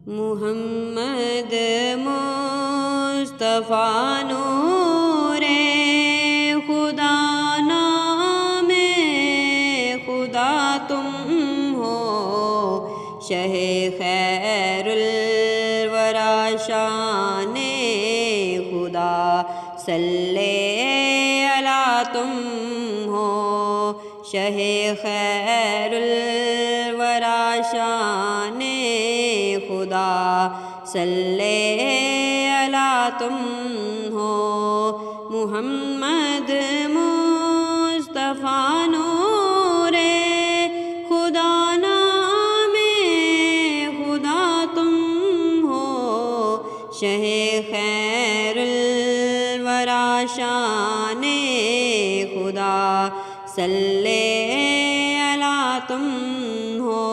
محمد مصطفیٰ نور خدا، نام خدا تم ہو، شہ خیر الورا شان خدا، صلی علی تم ہو، شہ خیر الورا شان خدا، صلی علی تم ہو۔ محمد مصطفیٰ نور خدا، نام خدا تم ہو، شہ خیر الورا شان خدا، صلی علی تم ہو۔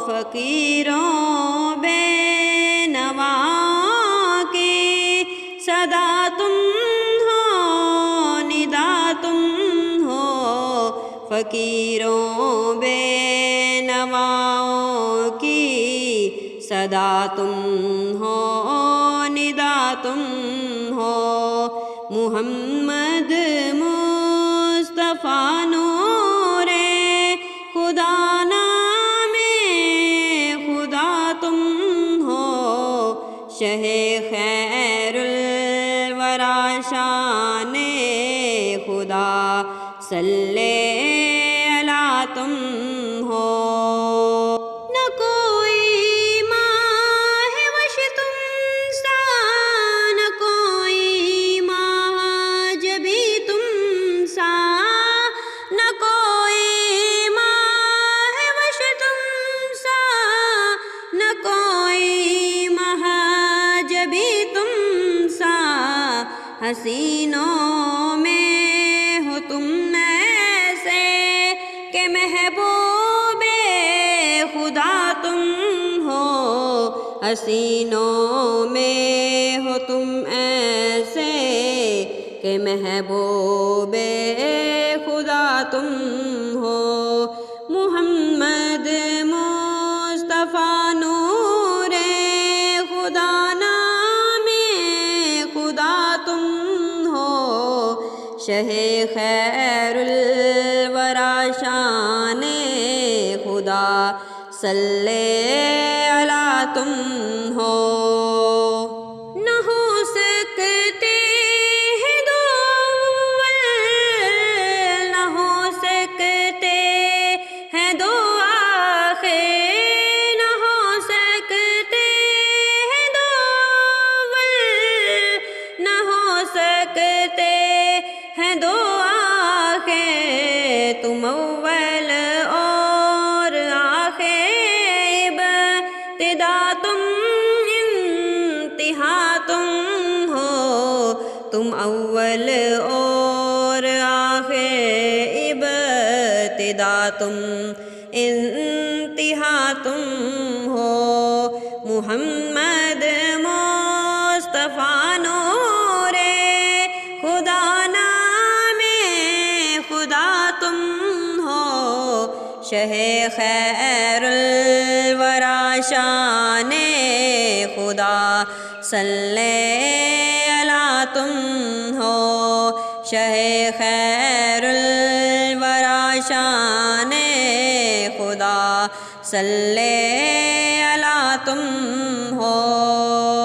فقیروں بے نوا کی صدا تم ہو، ندا تم ہو، فقیروں بے نواؤں کی صدا تم ہو، ندا تم ہو۔ محمد مصطفیٰ نور خدا، نام خدا تم ہو، شہ خیر الورا شان خدا، صلی علی تم ہو۔ نہ کوئی ماہ وش تم سا، نہ کوئی ماہ جبی تم سا، نہ کوئی ماہ وش تم سا، نہ کوئی ماہ جبی تم سا، حسینوں میں ہو تم ایسے کہ محبوب خدا تم ہو، حسینوں میں ہو تم ایسے کہ محبوب خدا تم ہو۔ محمد مصطفیٰ نور خدا، نام خدا تم ہو، شہ خیر الورا شان خدا، صلی علی تم ہو۔ نہ ہو سکتے ہیں دو اول، نہ ہو سکتے ہیں دو آخر، نہ ہو سکتے ہیں دو اول، نہ ہو سکتے ہیں دو آخر، تم اول اور آخر، ابتدا تم انتہا تم ہو، تم اول اور آخر، ابتدا تم انتہا تم ہو۔ محمد مصطفیٰ نور خدا، نام خدا تم ہو، شہ خیر الورا شان خدا، صلی علی تم ہو، شہ خیر الورا شان خدا، صلی علی تم ہو۔